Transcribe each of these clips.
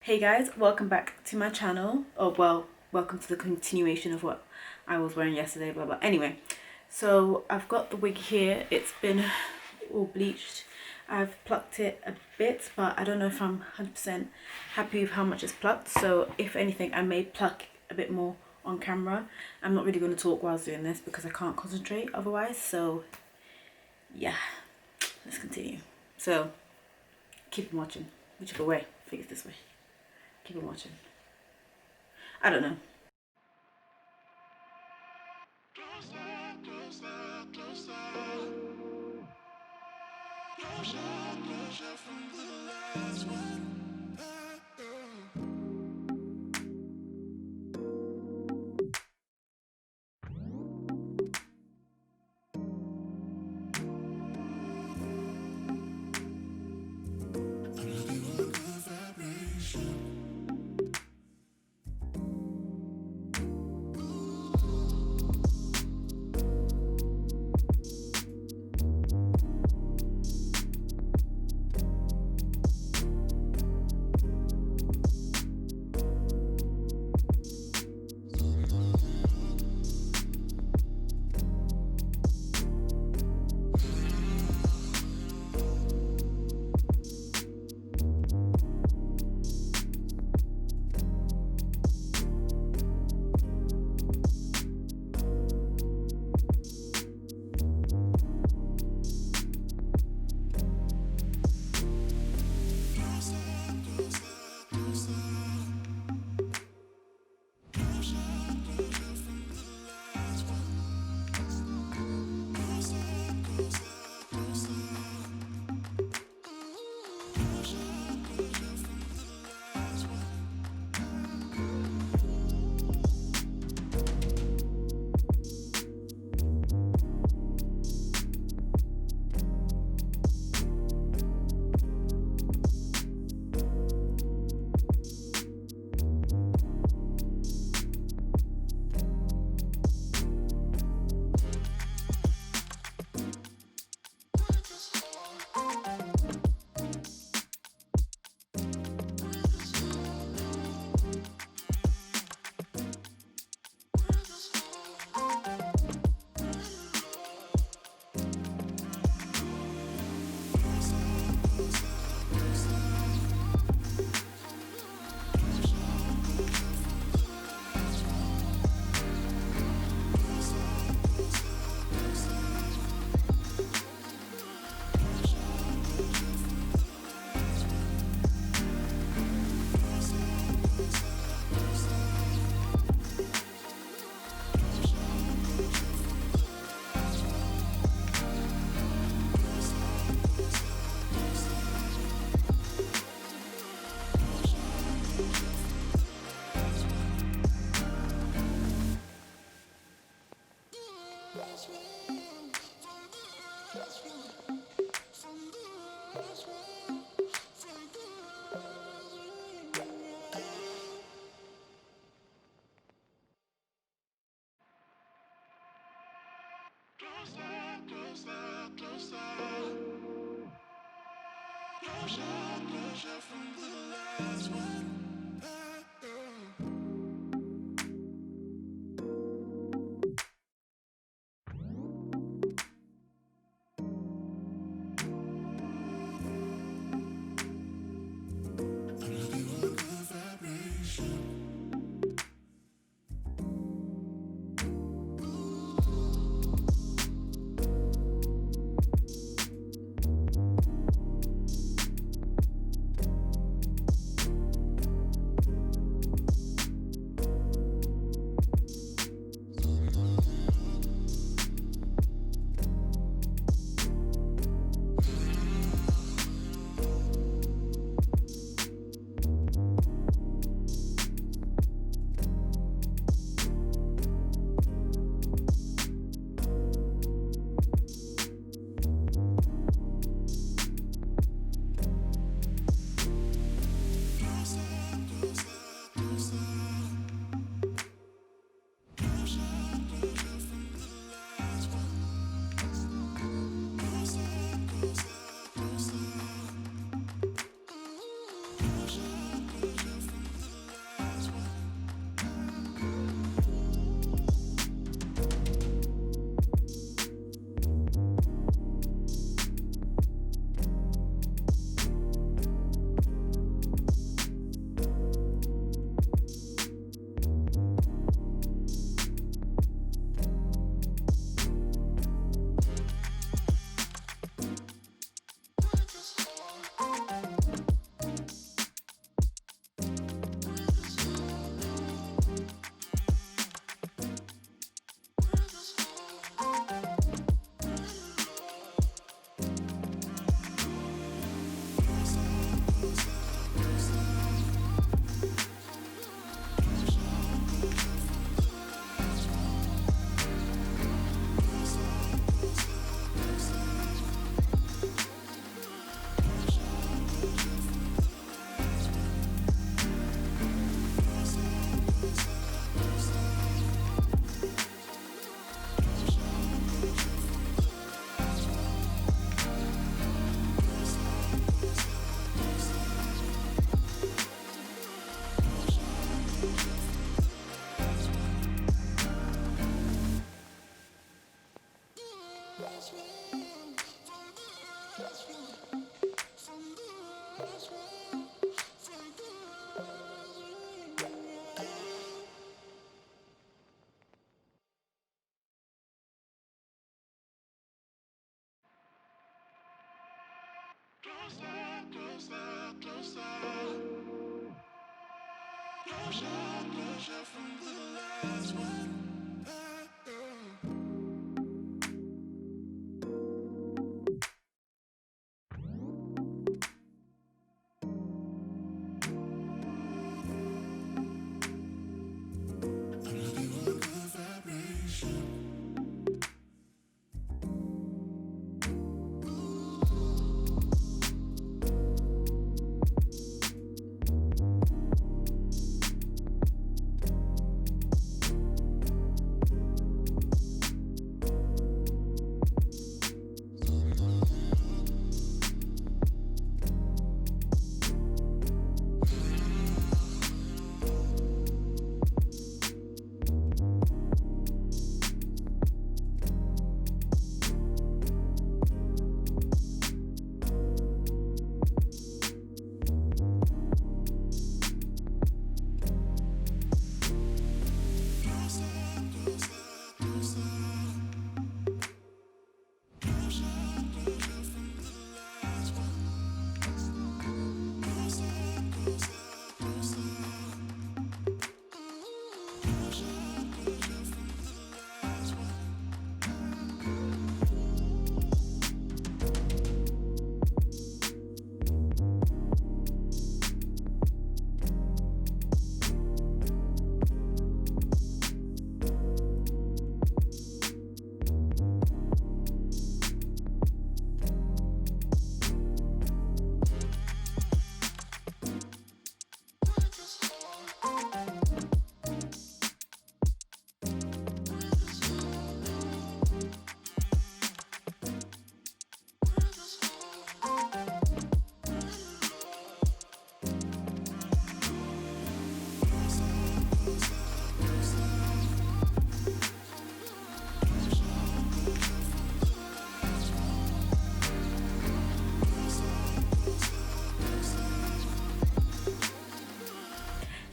Hey guys, welcome back to my channel. Oh well, welcome to the continuation of what I was wearing yesterday, blah blah. Anyway, so I've got the wig here. It's been all bleached. I've plucked it a bit, but I don't know if I'm 100% happy with how much it's plucked. So if anything, I may pluck a bit more on camera. I'm not really going to talk while I was doing this because I can't concentrate otherwise. So yeah, let's continue. So keep on watching, whichever way. I think it's this way. Keep on watching. I don't know.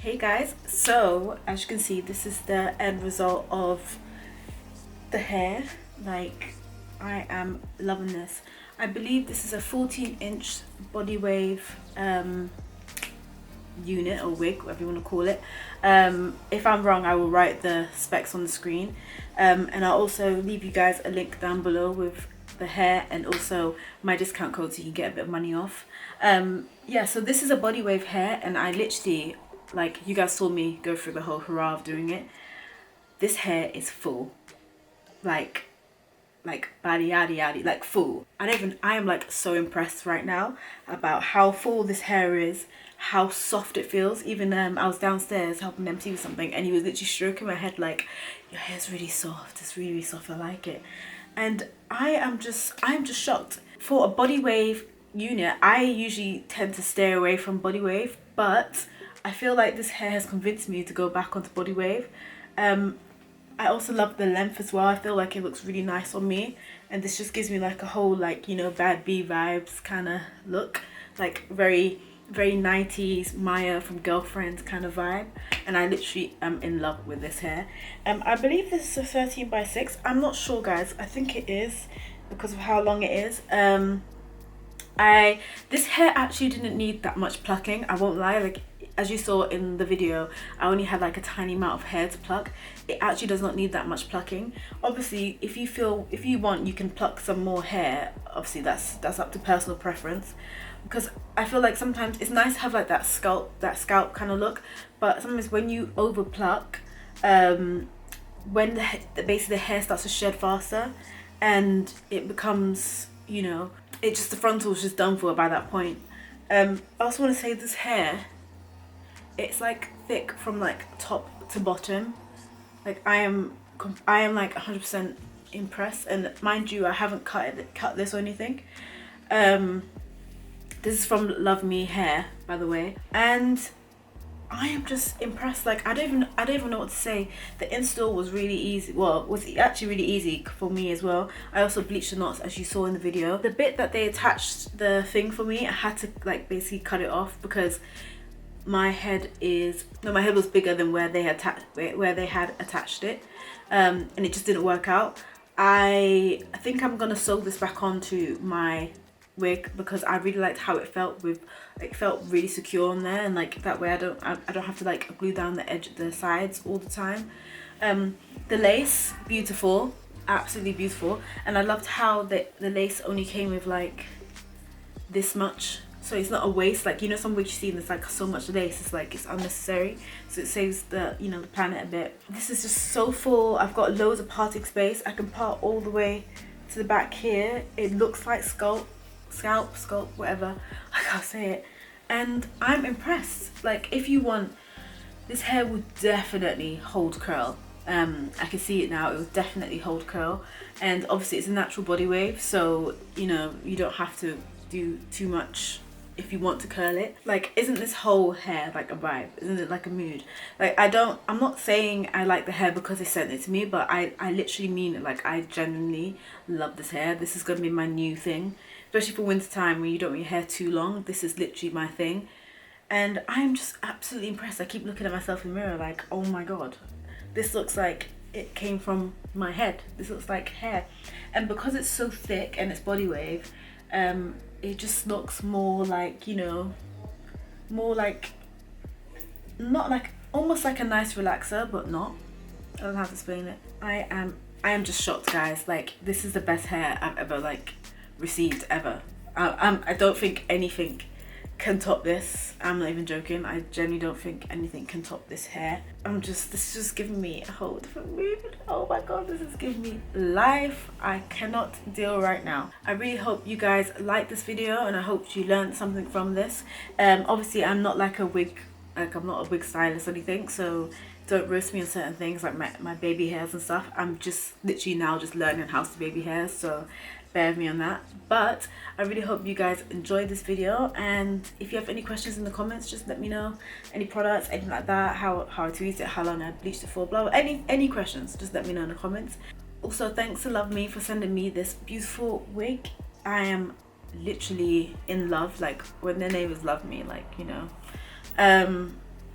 Hey guys, so as you can see, this is the end result of the hair. Like, I am loving this. I believe this is a 14-inch body wave unit or wig, whatever you want to call it. If I'm wrong, I will write the specs on the screen, and I'll also leave you guys a link down below with the hair and also my discount code so you can get a bit of money off. Yeah, so this is a body wave hair, and I literally, like, you guys saw me go through the whole hurrah of doing it. This hair is full, like body yaddy yaddy, like full. I am like so impressed right now about how full this hair is, how soft it feels. Even I was downstairs helping MC with something, and he was literally stroking my head like, your hair's really soft, it's really, really soft, I like it. And I'm just shocked. For a body wave unit, I usually tend to stay away from body wave, but I feel like this hair has convinced me to go back onto body wave. I also love the length as well. I feel like it looks really nice on me, and this just gives me like a whole, like, you know, Bad B vibes kind of look, like very 90s Maya from Girlfriends kind of vibe. And I literally am in love with this hair. I believe this is a 13x6. I'm not sure, guys. I think it is because of how long it is. This hair actually didn't need that much plucking, I won't lie. Like, as you saw in the video, I only had like a tiny amount of hair to pluck. It actually does not need that much plucking. Obviously, if you want, you can pluck some more hair. Obviously, that's up to personal preference, because I feel like sometimes it's nice to have like that scalp kind of look, but sometimes when you over pluck, when basically the hair starts to shed faster, and it becomes, you know, the frontal is just done for by that point. I also want to say this hair, it's like thick from like top to bottom. Like, I am like 100% impressed, and mind you, I haven't cut this or anything. This is from Luvme hair, by the way, and I am just impressed. Like, I don't even know what to say. The install was really easy. Well, it was actually really easy for me as well. I also bleached the knots, as you saw in the video. The bit that they attached the thing for me, I had to like basically cut it off because my head was bigger than where they had attached it, and it just didn't work out. I think I'm gonna sew this back onto my wig because I really liked how it felt really secure on there, and like that way I don't have to like glue down the sides all the time. The lace, beautiful, absolutely beautiful, and I loved how the lace only came with like this much, so it's not a waste. Like, you know, some wigs you see there's like so much lace, it's like it's unnecessary, so it saves the, you know, the planet a bit. This is just so full. I've got loads of parting space. I can part all the way to the back here. It looks like scalp, whatever, I can't say it, and I'm impressed. Like, if you want, this hair would definitely hold curl. I can see it now, it would definitely hold curl, and obviously it's a natural body wave, so you know, you don't have to do too much if you want to curl it. Like, isn't this whole hair like a vibe? Isn't it like a mood? Like, I'm not saying I like the hair because they sent it to me, but I literally mean it. Like, I genuinely love this hair. This is gonna be my new thing, especially for winter time when you don't want your hair too long. This is literally my thing, and I'm just absolutely impressed. I keep looking at myself in the mirror like, oh my god, this looks like it came from my head. This looks like hair. And because it's so thick and it's body wave, it just looks more like, you know, more like, not like, almost like a nice relaxer, but not. I don't know how to explain it. I am just shocked, guys. Like, this is the best hair I've ever like received ever. I don't think anything can top this. I'm not even joking. I genuinely don't think anything can top this hair. This is just giving me a whole different mood. Oh my god, this is giving me life. I cannot deal right now. I really hope you guys like this video, and I hope you learned something from this. Obviously I'm not like a wig, like I'm not a wig stylist or anything, so don't roast me on certain things like my baby hairs and stuff. I'm just literally now just learning how to baby hairs, so bear with me on that. But I really hope you guys enjoyed this video, and if you have any questions in the comments, just let me know. Any products, anything like that, how I tweezed it, how long I bleached it for, blah, blah. Any questions, just let me know in the comments. Also, thanks to Luvme for sending me this beautiful wig. I am literally in love, like when their name is Luvme, like, you know.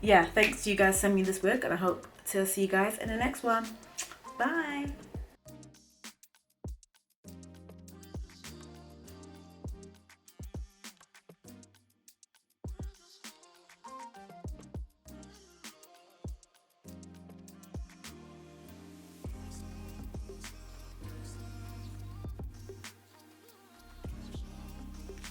Yeah, thanks to you guys sending me this wig, and I hope to see you guys in the next one. Bye.